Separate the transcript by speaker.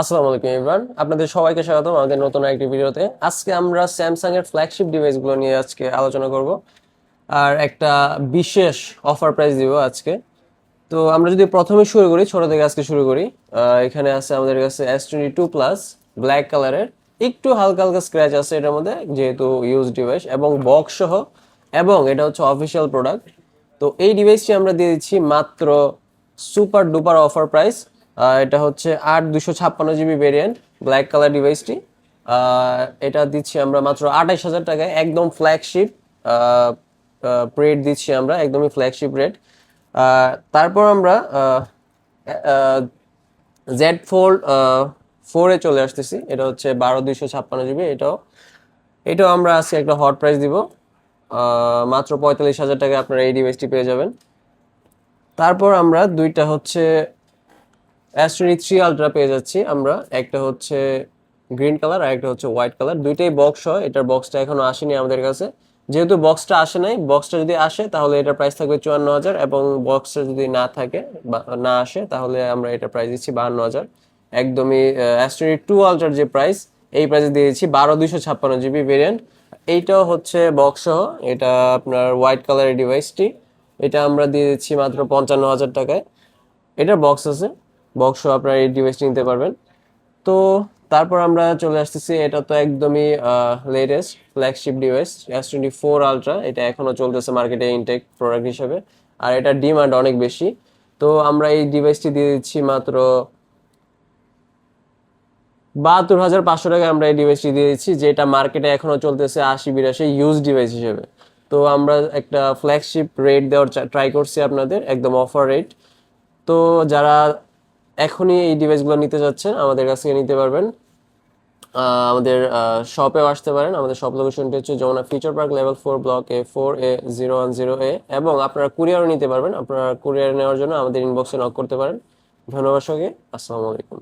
Speaker 1: আসসালামু আলাইকুম এভরিওয়ান, আপনাদের সবাইকে স্বাগতম আমাদের নতুন একটি ভিডিওতে। আজকে আমরা স্যামসাং এর ফ্ল্যাগশিপ ডিভাইসগুলো নিয়ে আজকে আলোচনা করব আর একটা বিশেষ অফার প্রাইস দিব আজকে। তো আমরা যদি প্রথমে শুরু করি, ছোট থেকে আজকে শুরু করি। এখানে আছে আমাদের কাছে S22 প্লাস ব্ল্যাক কালারের, একটু হালকা হালকা স্ক্র্যাচ আছে এটার মধ্যে যেহেতু ইউজ ডিভাইস এবং বক্স সহ, এবং এটা হচ্ছে অফিসিয়াল প্রোডাক্ট। তো এই ডিভাইসটি আমরা দিয়ে দিচ্ছি মাত্র সুপার ডুপার অফার প্রাইস। এটা হচ্ছে 8 256 GB ভেরিয়েন্ট ব্ল্যাক কালার ডিভাইসটি। এটা দিচ্ছি আমরা মাত্র 28,000 টাকায়, একদম ফ্ল্যাগশিপ রেট দিচ্ছি আমরা, একদমই ফ্ল্যাগশিপ রেট। তারপর আমরা Z Fold 4-এ চলে আসতেছি। এটা হচ্ছে 12 256 GB। এটাও এটাও আমরা আজকে একটা হট প্রাইস দিব, মাত্র 45,000 টাকায় আপনারা এই ডিভাইসটি পেয়ে যাবেন। তারপর আমরা দুইটা হচ্ছে S23 আলট্রা পেয়ে যাচ্ছি আমরা, একটা হচ্ছে গ্রিন কালার আর একটা হচ্ছে হোয়াইট কালার। দুইটাই বক্স হয়, এটার বক্সটা এখনো আসেনি আমাদের কাছে। যেহেতু বক্সটা আসে নাই, বক্সটা যদি আসে তাহলে এটার প্রাইস থাকবে 54,000, এবং বক্সটা যদি না থাকে বা না আসে তাহলে আমরা এটার প্রাইস দিচ্ছি 52,000। একদমই S22 আলট্রার যে প্রাইস, এই প্রাইসে দিয়ে দিচ্ছি 12 256 GB ভেরিয়েন্ট। এইটাও হচ্ছে বক্স সহ, এটা আপনার হোয়াইট কালারের ডিভাইসটি। এটা আমরা দিয়ে দিচ্ছি মাত্র 55,000 টাকায়। এটার বক্স আছে, বক্স আপনারা এই ডিভাইসটি নিতে পারবেন। তো তারপর আমরা চলে আসতেছি, এটা তো একদমই latest flagship device S24 ultra. এটা এখনো চলতেছে মার্কেটে ইনটেক প্রোডাক্ট হিসেবে, আর এটার ডিমান্ড অনেক বেশি। তো আমরা এই ডিভাইসটি দিয়ে দিচ্ছি মাত্র 72,500 টাকায়। আমরা এই ডিভাইসটি দিয়ে দিচ্ছি, যেটা মার্কেটে এখনো চলতেছে 80 82 ইউজ ডিভাইস হিসেবে। তো আমরা একটা ফ্ল্যাগশিপ রেট দেওয়ার ট্রাই করছি আপনাদের, একদম অফার রেট। তো যারা এখনই এই ডিভাইসগুলো নিতে যাচ্ছেন আমাদের কাছ থেকে নিতে পারবেন। আমাদের শপেও আসতে পারেন। আমাদের শপ লোকেশনটি হচ্ছে Jamuna future park level 4 block A 4A 010A, এবং আপনারা কুরিয়ারও নিতে পারবেন। আপনারা কুরিয়ার নেওয়ার জন্য আমাদের ইনবক্সে নক করতে পারেন। ধন্যবাদ সবাইকে, আসসালামু আলাইকুম।